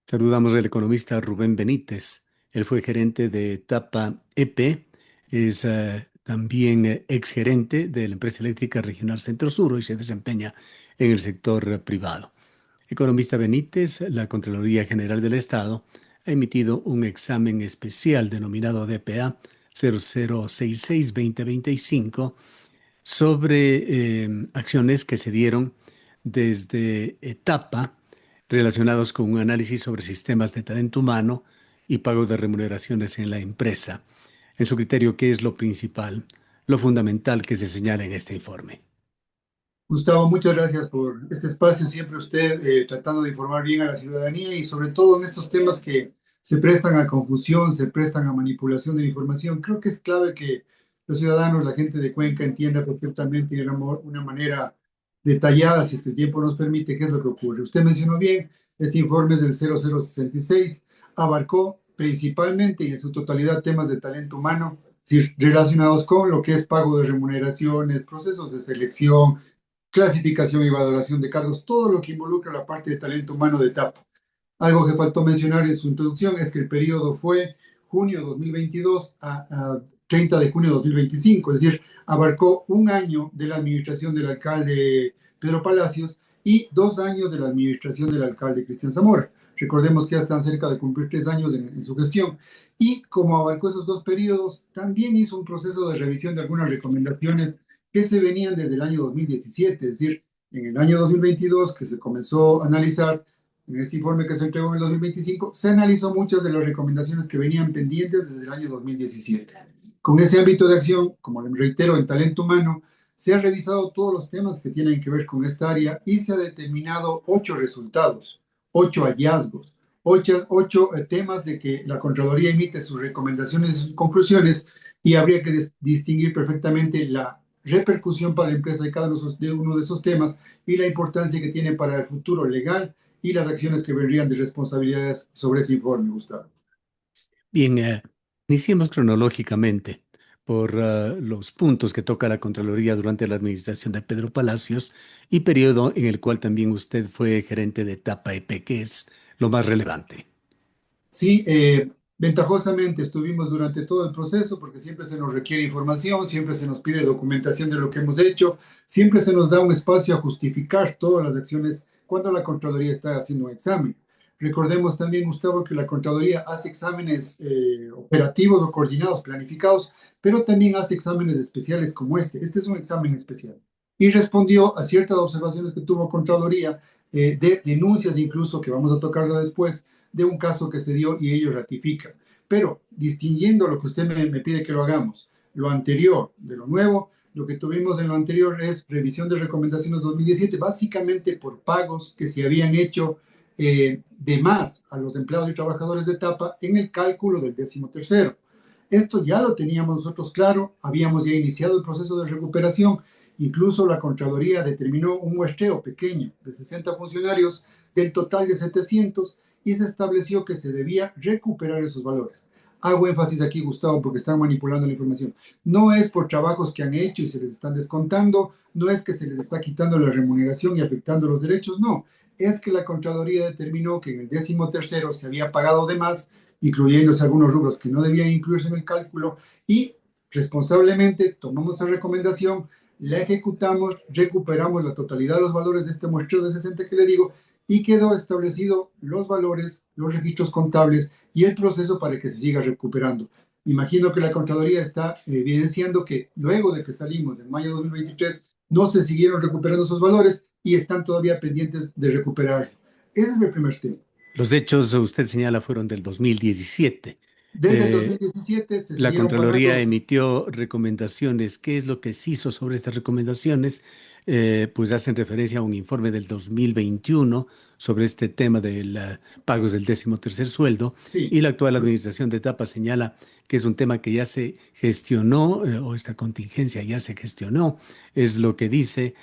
Saludamos al economista Rubén Benítez. Él fue gerente de Etapa EP, es también exgerente de la empresa eléctrica regional Centro Sur y se desempeña en el sector privado. Economista Benítez, la Contraloría General del Estado ha emitido un examen especial denominado DPA 0066-2025 sobre acciones que se dieron desde etapa relacionados con un análisis sobre sistemas de talento humano y pago de remuneraciones en la empresa. En su criterio, ¿qué es lo principal, lo fundamental que se señala en este informe? Gustavo, muchas gracias por este espacio. Siempre usted tratando de informar bien a la ciudadanía y sobre todo en estos temas que se prestan a confusión, se prestan a manipulación de la información. Creo que es clave que los ciudadanos, la gente de Cuenca entienda perfectamente y de una manera detallada, si es que el tiempo nos permite, qué es lo que ocurre. Usted mencionó bien, este informe es del 0066, abarcó principalmente y en su totalidad temas de talento humano, es decir, relacionados con lo que es pago de remuneraciones, procesos de selección, clasificación y valoración de cargos, todo lo que involucra la parte de talento humano de etapa. Algo que faltó mencionar en su introducción es que el periodo fue junio 2022 a 30 de junio 2025, es decir, abarcó un año de la administración del alcalde Pedro Palacios y 2 años de la administración del alcalde Cristian Zamora. Recordemos que ya están cerca de cumplir 3 años en su gestión. Y como abarcó esos dos periodos, también hizo un proceso de revisión de algunas recomendaciones que se venían desde el año 2017, es decir, en el año 2022 que se comenzó a analizar, en este informe que se entregó en el 2025, se analizó muchas de las recomendaciones que venían pendientes desde el año 2017. Con ese ámbito de acción, como les reitero, en talento humano, se han revisado todos los temas que tienen que ver con esta área y se ha determinado 8 resultados, 8 hallazgos, ocho temas de que la Contraloría emite sus recomendaciones y sus conclusiones y habría que distinguir perfectamente la repercusión para la empresa de cada uno de esos temas y la importancia que tiene para el futuro legal y las acciones que vendrían de responsabilidades sobre ese informe, Gustavo. Bien, iniciemos cronológicamente por los puntos que toca la Contraloría durante la administración de Pedro Palacios y periodo en el cual también usted fue gerente de etapa EP, que es lo más relevante. Sí, ventajosamente estuvimos durante todo el proceso porque siempre se nos requiere información, siempre se nos pide documentación de lo que hemos hecho, siempre se nos da un espacio a justificar todas las acciones cuando la Contraloría está haciendo un examen. Recordemos también, Gustavo, que la Contraloría hace exámenes operativos o coordinados, planificados, pero también hace exámenes especiales como este. Este es un examen especial. Y respondió a ciertas observaciones que tuvo Contraloría, de denuncias incluso, que vamos a tocarlo después, de un caso que se dio y ello ratifica. Pero distinguiendo lo que usted me pide que lo hagamos, lo anterior de lo nuevo, lo que tuvimos en lo anterior es revisión de recomendaciones 2017, básicamente por pagos que se habían hecho de más a los empleados y trabajadores de etapa en el cálculo del 13º. Esto ya lo teníamos nosotros claro, habíamos ya iniciado el proceso de recuperación, incluso la Contraloría determinó un muestreo pequeño de 60 funcionarios del total de 700 y se estableció que se debía recuperar esos valores. Hago énfasis aquí, Gustavo, porque están manipulando la información. No es por trabajos que han hecho y se les están descontando, no es que se les está quitando la remuneración y afectando los derechos, no. Es que la Contraloría determinó que en el 13º se había pagado de más, incluyéndose algunos rubros que no debían incluirse en el cálculo, y responsablemente tomamos esa recomendación, la ejecutamos, recuperamos la totalidad de los valores de este muestreo de 60 que le digo, y quedó establecido los valores, los registros contables y el proceso para que se siga recuperando. Imagino que la Contraloría está evidenciando que luego de que salimos en mayo de 2023 no se siguieron recuperando esos valores y están todavía pendientes de recuperar. Ese es el primer tema. Los hechos, usted señala, fueron del 2017. Desde el Eh, 2017 se la siguieron Contraloría pagando. emitió recomendaciones. ¿Qué es lo que se hizo sobre estas recomendaciones? Pues hacen referencia a un informe del 2021 sobre este tema de los pagos del 13º sueldo Sí, y la actual administración de etapa señala que es un tema que ya se gestionó o esta contingencia ya se gestionó, es lo que dice,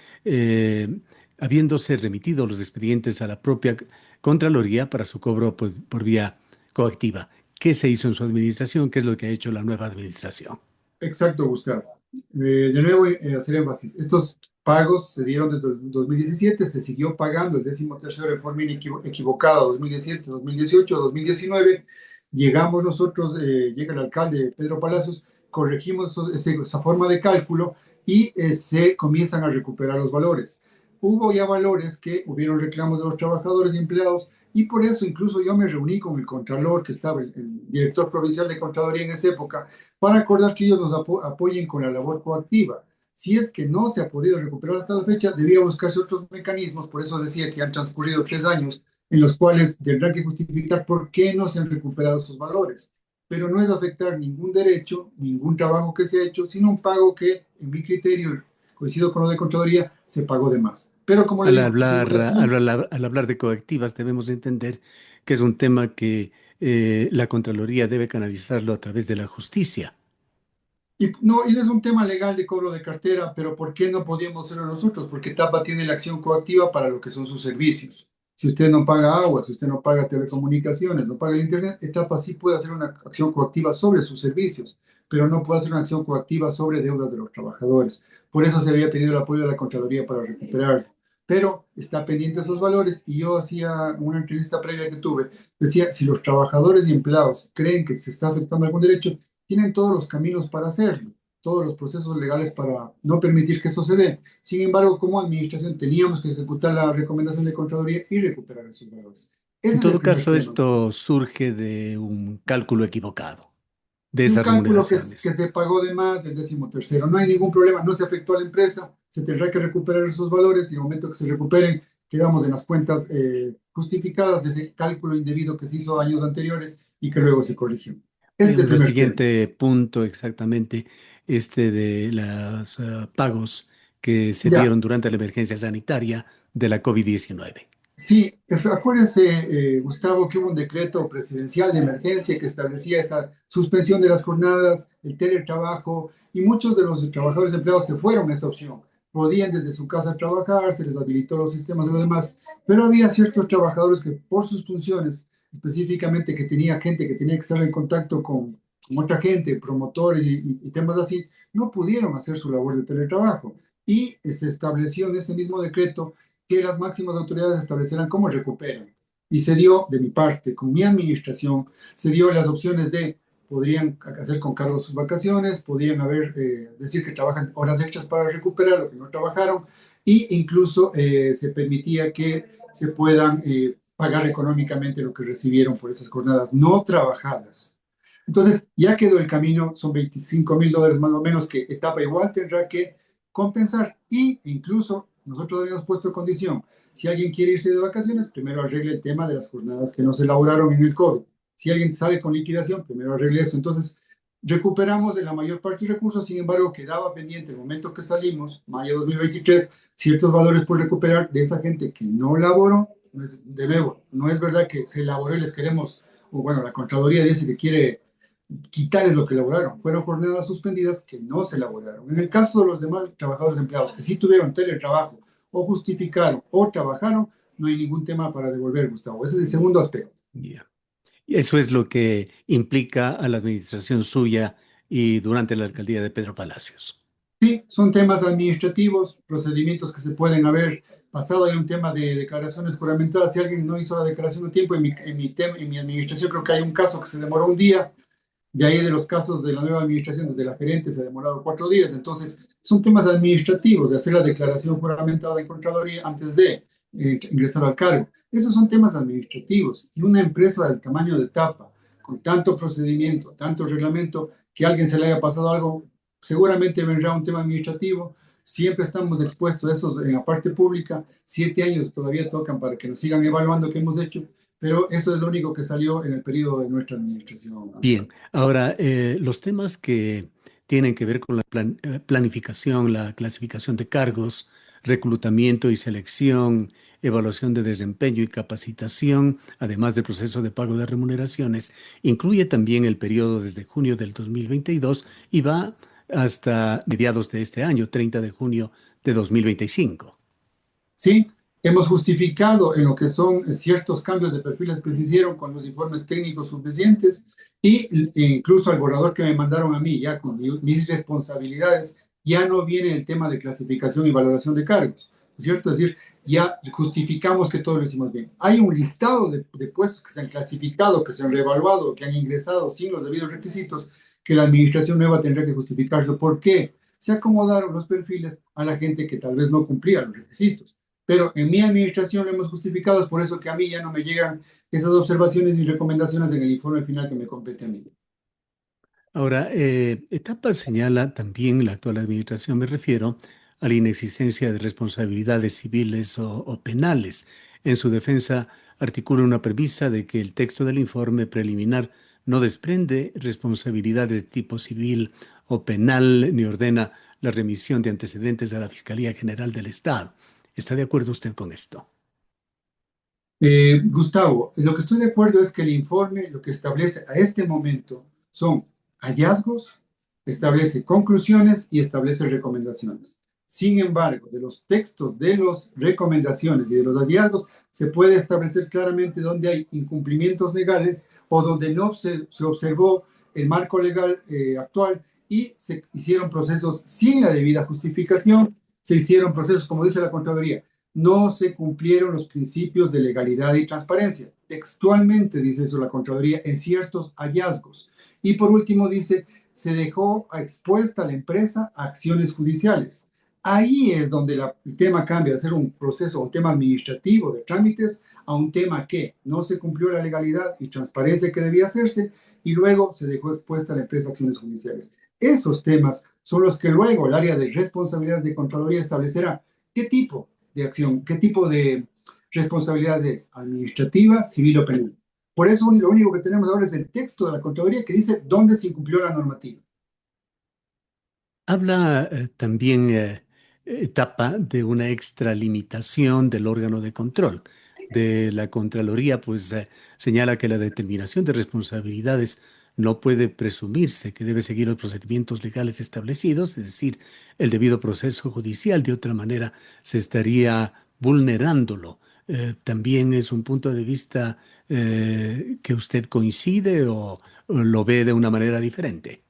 habiéndose remitido los expedientes a la propia Contraloría para su cobro por vía coactiva. ¿Qué se hizo en su administración? ¿Qué es lo que ha hecho la nueva administración? exacto, Gustavo. De nuevo, hacer énfasis. Estos pagos se dieron desde el 2017, se siguió pagando el 13º en forma equivocada, 2017, 2018, 2019. Llegamos nosotros, llega el alcalde Pedro Palacios, corregimos esa forma de cálculo y se comienzan a recuperar los valores. Hubo ya valores que hubieron reclamos de los trabajadores y empleados y por eso incluso yo me reuní con el contralor, que estaba el director provincial de Contraloría en esa época, para acordar que ellos nos apoyen con la labor coactiva. Si es que no se ha podido recuperar hasta la fecha, debía buscarse otros mecanismos, por eso decía que han transcurrido 3 años en los cuales tendrán que justificar por qué no se han recuperado esos valores. Pero no es afectar ningún derecho, ningún trabajo que se ha hecho, sino un pago que, en mi criterio, coincido con lo de Contraloría, se pagó de más. Pero como le Al digo, hablar, al hablar de coactivas, debemos entender que es un tema que la Contraloría debe canalizarlo a través de la justicia. y no, y es un tema legal de cobro de cartera, pero ¿por qué no podíamos hacerlo nosotros? Porque TAPA tiene la acción coactiva para lo que son sus servicios. Si usted no paga agua, si usted no paga telecomunicaciones, no paga el internet, TAPA sí puede hacer una acción coactiva sobre sus servicios, pero no puede hacer una acción coactiva sobre deudas de los trabajadores. Por eso se había pedido el apoyo de la Contraloría para recuperarlo. Pero está pendiente esos valores y yo hacía una entrevista previa que tuve, decía, si los trabajadores y empleados creen que se está afectando algún derecho, tienen todos los caminos para hacerlo, todos los procesos legales para no permitir que eso se dé. Sin embargo, como administración teníamos que ejecutar la recomendación de Contraloría y recuperar esos valores. En Ese es el todo primer caso, tema. esto surge de un cálculo equivocado de De un esas cálculo remuneraciones. que se pagó de más del 13º. No hay ningún problema, no se afectó a la empresa, se tendrá que recuperar esos valores y en el momento que se recuperen, quedamos en las cuentas justificadas de ese cálculo indebido que se hizo años anteriores y que luego se corrigió. Ese es el Digamos, el primer tema. siguiente punto exactamente, este de los pagos que se Ya. dieron durante la emergencia sanitaria de la COVID-19. Sí, acuérdense, Gustavo, que hubo un decreto presidencial de emergencia que establecía esta suspensión de las jornadas, el teletrabajo, y muchos de los trabajadores empleados se fueron a esa opción. Podían desde su casa trabajar, se les habilitó los sistemas y lo demás, pero había ciertos trabajadores que por sus funciones, específicamente que tenía gente que tenía que estar en contacto con otra gente, promotores y temas así, no pudieron hacer su labor de teletrabajo. Y se estableció en ese mismo decreto que las máximas autoridades establecieran cómo recuperan. Y se dio, de mi parte, con mi administración, se dio las opciones de, podrían hacer con cargo sus vacaciones, podrían haber, decir que trabajan horas extras para recuperar lo que no trabajaron, e incluso se permitía que se puedan pagar económicamente lo que recibieron por esas jornadas no trabajadas. Entonces, ya quedó el camino, son $25,000 más o menos que etapa igual tendrá que compensar y incluso nosotros habíamos puesto condición, si alguien quiere irse de vacaciones, primero arregle el tema de las jornadas que no se elaboraron en el COVID. Si alguien sale con liquidación, primero arregle eso. Entonces, recuperamos de la mayor parte de recursos, sin embargo, quedaba pendiente el momento que salimos, mayo de 2023, ciertos valores por recuperar de esa gente que no laboró. De nuevo, no es verdad que se elaboró y les queremos, o bueno, la Contraloría dice que quiere quitarles lo que elaboraron. Fueron jornadas suspendidas que no se elaboraron. En el caso de los demás trabajadores empleados que sí tuvieron teletrabajo o justificaron o trabajaron, no hay ningún tema para devolver, Gustavo. Ese es el segundo aspecto. Yeah. Y eso es lo que implica a la administración suya y durante la alcaldía de Pedro Palacios. Sí, son temas administrativos, procedimientos que se pueden haber pasado. Hay un tema de declaraciones juramentadas. Si alguien no hizo la declaración a tiempo, en mi administración creo que hay un caso que se demoró un día. De ahí de los casos de la nueva administración, desde la gerente, se ha demorado 4 días. Entonces, son temas administrativos de hacer la declaración juramentada de Contraloría antes de ingresar al cargo. Esos son temas administrativos. Y una empresa del tamaño de TAPA, con tanto procedimiento, tanto reglamento, que a alguien se le haya pasado algo, seguramente vendrá un tema administrativo. Siempre estamos expuestos a eso en la parte pública. 7 años todavía tocan para que nos sigan evaluando qué hemos hecho, pero eso es lo único que salió en el periodo de nuestra administración. Bien, ahora los temas que tienen que ver con la planificación, la clasificación de cargos, reclutamiento y selección, evaluación de desempeño y capacitación, además del proceso de pago de remuneraciones, incluye también el periodo desde junio del 2022 y va hasta mediados de este año, 30 de junio de 2025. Sí, hemos justificado en lo que son ciertos cambios de perfiles que se hicieron con los informes técnicos suficientes y incluso al borrador que me mandaron a mí, ya con mis responsabilidades, ya no viene el tema de clasificación y valoración de cargos, ¿no es cierto? Es decir, ya justificamos que todo lo hicimos bien. Hay un listado de puestos que se han clasificado, que se han reevaluado, que han ingresado sin los debidos requisitos, que la administración nueva tendrá que justificarlo. ¿Por qué? Se acomodaron los perfiles a la gente que tal vez no cumplía los requisitos. Pero en mi administración lo hemos justificado, es por eso que a mí ya no me llegan esas observaciones y recomendaciones en el informe final que me compete a mí. Ahora, etapa señala también la actual administración, me refiero a la inexistencia de responsabilidades civiles o penales. En su defensa, articula una premisa de que el texto del informe preliminar no desprende responsabilidades de tipo civil o penal ni ordena la remisión de antecedentes a la Fiscalía General del Estado. ¿Está de acuerdo usted con esto? Gustavo, lo que estoy de acuerdo es que el informe lo que establece a este momento son hallazgos, establece conclusiones y establece recomendaciones. Sin embargo, de los textos de las recomendaciones y de los hallazgos se puede establecer claramente dónde hay incumplimientos legales o donde no se observó el marco legal actual y se hicieron procesos sin la debida justificación, se hicieron procesos, como dice la Contraloría, no se cumplieron los principios de legalidad y transparencia. Textualmente dice eso la Contraloría en ciertos hallazgos. Y por último dice, se dejó expuesta a la empresa a acciones judiciales. Ahí es donde el tema cambia de ser un proceso, un tema administrativo de trámites, a un tema que no se cumplió la legalidad y transparencia que debía hacerse y luego se dejó expuesta a la empresa a acciones judiciales. Esos temas son los que luego el área de responsabilidades de Contraloría establecerá qué tipo de acción, qué tipo de responsabilidad es, administrativa, civil o penal. Por eso lo único que tenemos ahora es el texto de la Contraloría que dice dónde se incumplió la normativa. Habla también etapa de una extralimitación del órgano de control. De la Contraloría, pues señala que la determinación de responsabilidades no puede presumirse que debe seguir los procedimientos legales establecidos, es decir, el debido proceso judicial. De otra manera, se estaría vulnerándolo. ¿También es un punto de vista que usted coincide o lo ve de una manera diferente?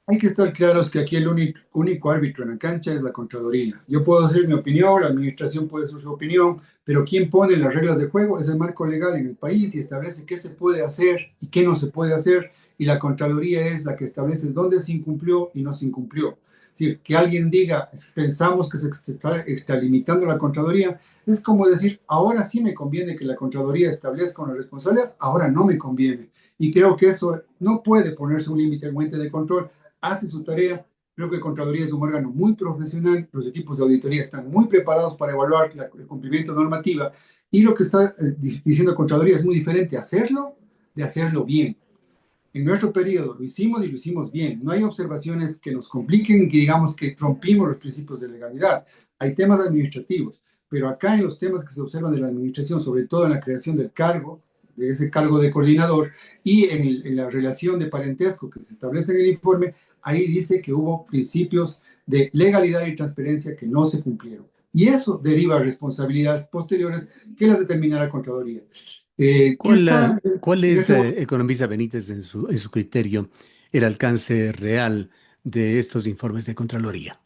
Hay que estar claros que aquí el único árbitro en la cancha es la Contraloría. Yo puedo decir mi opinión, la administración puede decir su opinión, pero quien pone las reglas de juego es el marco legal en el país y establece qué se puede hacer y qué no se puede hacer, y la Contraloría es la que establece dónde se incumplió y no se incumplió. Es decir, que alguien diga, pensamos que está limitando la Contraloría, es como decir, ahora sí me conviene que la Contraloría establezca una responsabilidad, ahora no me conviene. Y creo que eso no puede ponerse un límite al ente de control, hace su tarea. Creo que Contraloría es un órgano muy profesional, los equipos de auditoría están muy preparados para evaluar el cumplimiento de normativa y lo que está diciendo Contraloría es muy diferente hacerlo de hacerlo bien. En nuestro periodo lo hicimos y lo hicimos bien. No hay observaciones que nos compliquen y que digamos que rompimos los principios de legalidad. Hay temas administrativos, pero acá en los temas que se observan de la administración, sobre todo en la creación del cargo, de ese cargo de coordinador y en la relación de parentesco que se establece en el informe, ahí dice que hubo principios de legalidad y transparencia que no se cumplieron. Y eso deriva a responsabilidades posteriores que las determinará la Contraloría. ¿Qué está ¿Cuál en es, ese momento? economista Benítez, en su criterio, el alcance real de estos informes de Contraloría?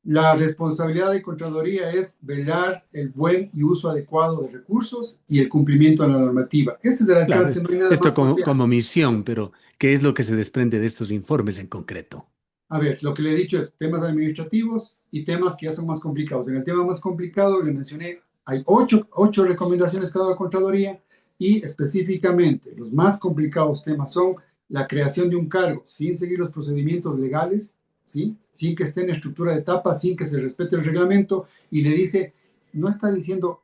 La responsabilidad de Contraloría es velar el buen y uso adecuado de recursos y el cumplimiento de la normativa. Ese es el Claro, alcance, no hay nada esto más como complejo. misión, pero ¿qué es lo que se desprende de estos informes en concreto? A ver, lo que le he dicho es temas administrativos y temas que ya son más complicados. En el tema más complicado le mencioné, hay ocho recomendaciones que ha dado la Contraloría y específicamente los más complicados temas son la creación de un cargo sin seguir los procedimientos legales, ¿sí? Sin que esté en estructura de etapa, sin que se respete el reglamento y le dice, no está diciendo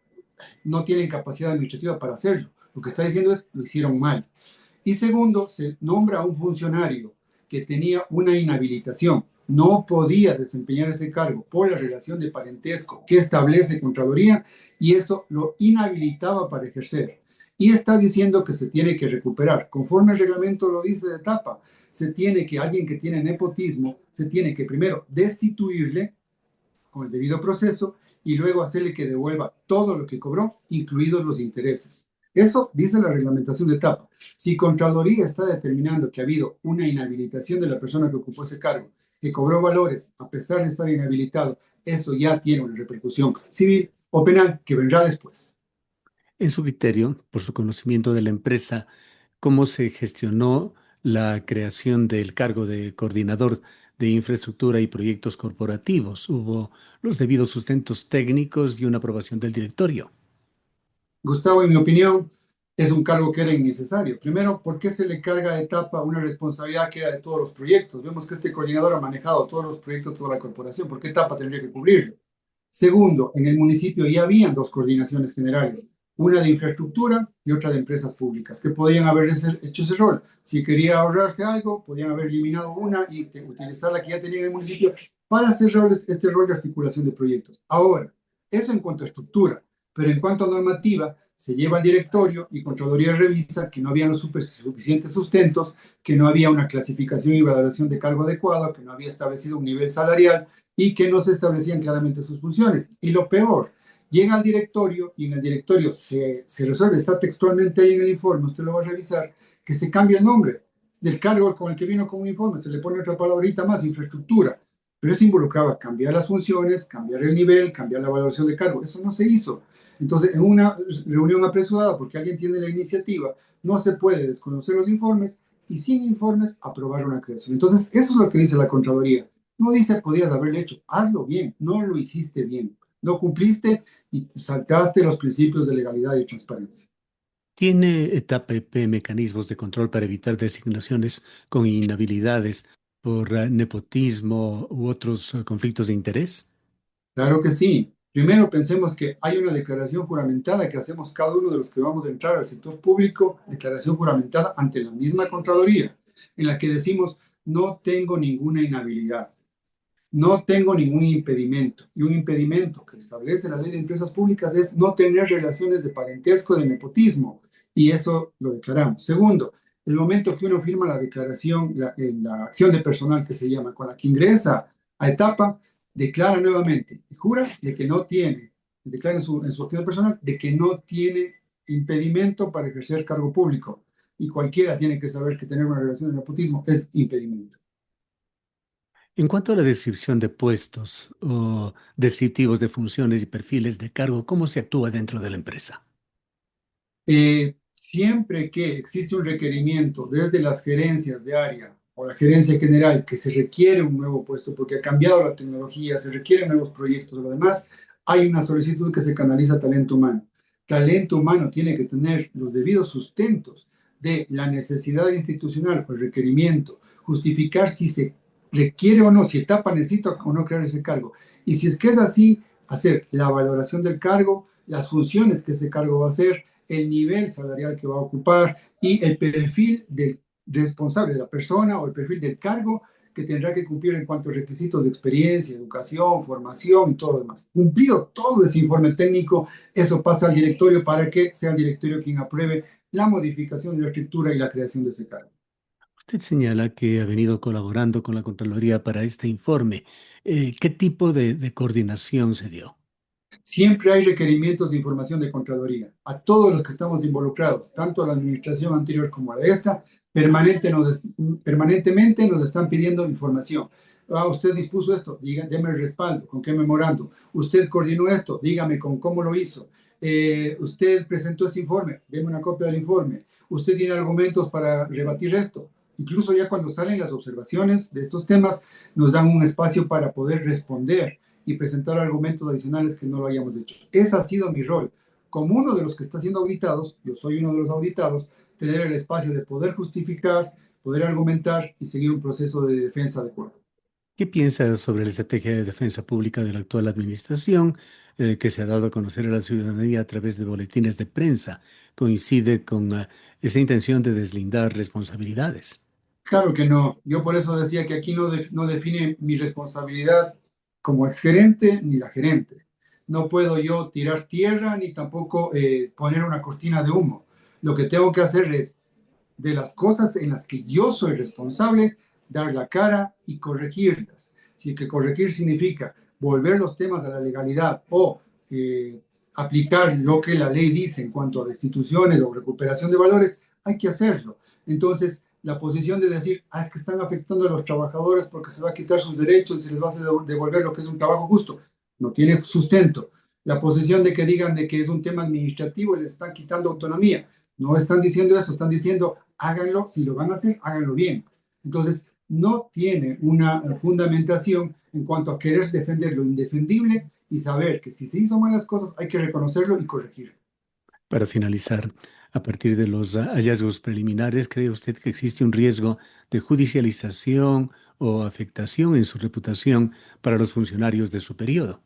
no tienen capacidad administrativa para hacerlo, lo que está diciendo es lo hicieron mal. Y segundo, se nombra a un funcionario que tenía una inhabilitación, no podía desempeñar ese cargo por la relación de parentesco que establece Contraloría y eso lo inhabilitaba para ejercer. Y está diciendo que se tiene que recuperar. Conforme el reglamento lo dice de etapa, se tiene que, alguien que tiene nepotismo, se tiene que primero destituirle con el debido proceso y luego hacerle que devuelva todo lo que cobró, incluidos los intereses. Eso dice la reglamentación de etapa. Si Contraloría está determinando que ha habido una inhabilitación de la persona que ocupó ese cargo que cobró valores a pesar de estar inhabilitado, eso ya tiene una repercusión civil o penal que vendrá después. En su criterio, por su conocimiento de la empresa, ¿cómo se gestionó la creación del cargo de coordinador de infraestructura y proyectos corporativos? ¿Hubo los debidos sustentos técnicos y una aprobación del directorio? Gustavo, en mi opinión, es un cargo que era innecesario. Primero, ¿por qué se le carga de etapa una responsabilidad que era de todos los proyectos? Vemos que este coordinador ha manejado todos los proyectos de toda la corporación. ¿Por qué etapa tendría que cubrirlo? Segundo, en el municipio ya habían dos coordinaciones generales, una de infraestructura y otra de empresas públicas, que podían haber hecho ese rol. Si quería ahorrarse algo, podían haber eliminado una y utilizar la que ya tenía en el municipio para hacer este rol de articulación de proyectos. Ahora, eso en cuanto a estructura, pero en cuanto a normativa, se lleva al directorio y Contraloría revisa que no había los suficientes sustentos, que no había una clasificación y valoración de cargo adecuada, que no había establecido un nivel salarial y que no se establecían claramente sus funciones. Y lo peor, llega al directorio y en el directorio se resuelve, está textualmente ahí en el informe, usted lo va a revisar, que se cambia el nombre del cargo con el que vino con un informe, se le pone otra palabrita más, infraestructura, pero eso involucraba cambiar las funciones, cambiar el nivel, cambiar la valoración de cargo, eso no se hizo. Entonces, en una reunión apresurada, porque alguien tiene la iniciativa, no se puede desconocer los informes y sin informes aprobar una creación. Entonces, eso es lo que dice la Contraloría. No dice podías haberlo hecho, hazlo bien, no lo hiciste bien, no cumpliste y saltaste los principios de legalidad y transparencia. ¿Tiene etapa EP mecanismos de control para evitar designaciones con inhabilidades por nepotismo u otros conflictos de interés? Claro que sí. Primero pensemos que hay una declaración juramentada que hacemos cada uno de los que vamos a entrar al sector público, declaración juramentada ante la misma Contraloría, en la que decimos no tengo ninguna inhabilidad. No tengo ningún impedimento. Y un impedimento que establece la ley de empresas públicas es no tener relaciones de parentesco, de nepotismo. Y eso lo declaramos. Segundo, el momento que uno firma la declaración, la acción de personal que se llama, con la que ingresa a etapa, declara nuevamente, jura de que no tiene, declara en su acción personal, de que no tiene impedimento para ejercer cargo público. Y cualquiera tiene que saber que tener una relación de nepotismo es impedimento. En cuanto a la descripción de puestos o descriptivos de funciones y perfiles de cargo, ¿cómo se actúa dentro de la empresa? Siempre que existe un requerimiento desde las gerencias de área o la gerencia general que se requiere un nuevo puesto porque ha cambiado la tecnología, se requieren nuevos proyectos o lo demás, hay una solicitud que se canaliza a talento humano. Talento humano tiene que tener los debidos sustentos de la necesidad institucional o el requerimiento, justificar si se requiere o no, si etapa necesita o no crear ese cargo. Y si es que es así, hacer la valoración del cargo, las funciones que ese cargo va a hacer, el nivel salarial que va a ocupar y el perfil del responsable de la persona o el perfil del cargo que tendrá que cumplir en cuanto a requisitos de experiencia, educación, formación y todo lo demás. Cumplido todo ese informe técnico, eso pasa al directorio para que sea el directorio quien apruebe la modificación de la estructura y la creación de ese cargo. Usted señala que ha venido colaborando con la Contraloría para este informe. ¿Qué tipo de coordinación se dio? Siempre hay requerimientos de información de Contraloría. A todos los que estamos involucrados, tanto a la administración anterior como a esta, permanentemente nos están pidiendo información. Ah, usted dispuso esto, deme el respaldo, con qué memorando. Usted coordinó esto, dígame con cómo lo hizo. Usted presentó este informe, deme una copia del informe. Usted tiene argumentos para rebatir esto. Incluso ya cuando salen las observaciones de estos temas, nos dan un espacio para poder responder y presentar argumentos adicionales que no lo hayamos hecho. Ese ha sido mi rol. Como uno de los que está siendo auditados, yo soy uno de los auditados, tener el espacio de poder justificar, poder argumentar y seguir un proceso de defensa adecuado. ¿Qué piensa sobre la estrategia de defensa pública de la actual administración, que se ha dado a conocer a la ciudadanía a través de boletines de prensa? ¿Coincide con esa intención de deslindar responsabilidades? Claro que no. Yo por eso decía que aquí no define mi responsabilidad como exgerente ni la gerente. No puedo yo tirar tierra ni tampoco poner una cortina de humo. Lo que tengo que hacer es de las cosas en las que yo soy responsable, dar la cara y corregirlas. Si que corregir significa volver los temas a la legalidad o aplicar lo que la ley dice en cuanto a destituciones o recuperación de valores, hay que hacerlo. Entonces, la posición de decir, es que están afectando a los trabajadores porque se va a quitar sus derechos y se les va a devolver lo que es un trabajo justo. No tiene sustento. La posición de que digan de que es un tema administrativo y les están quitando autonomía. No están diciendo eso, están diciendo, háganlo, si lo van a hacer, háganlo bien. Entonces, no tiene una fundamentación en cuanto a querer defender lo indefendible y saber que si se hizo malas cosas hay que reconocerlo y corregirlo. Para finalizar, a partir de los hallazgos preliminares, ¿cree usted que existe un riesgo de judicialización o afectación en su reputación para los funcionarios de su periodo?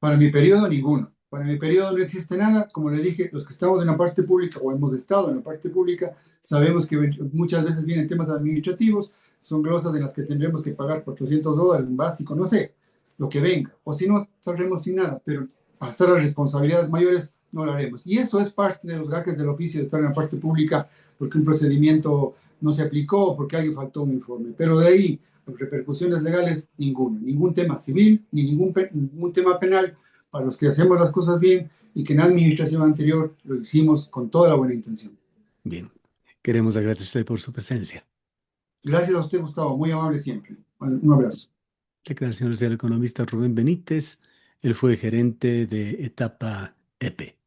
Para mi periodo, ninguno. Para mi periodo no existe nada. Como le dije, los que estamos en la parte pública o hemos estado en la parte pública, sabemos que muchas veces vienen temas administrativos, son glosas en las que tendremos que pagar $400, un básico, no sé, lo que venga. O si no, saldremos sin nada, pero pasar a responsabilidades mayores no lo haremos. Y eso es parte de los gajes del oficio de estar en la parte pública, porque un procedimiento no se aplicó o porque alguien faltó un informe. Pero de ahí repercusiones legales, ninguna. Ningún tema civil, ni ningún tema penal para los que hacemos las cosas bien y que en la administración anterior lo hicimos con toda la buena intención. Bien, queremos agradecerle por su presencia. Gracias a usted, Gustavo, muy amable siempre. Un abrazo. Declaraciones del economista Rubén Benítez. Él fue gerente de Etapa EP.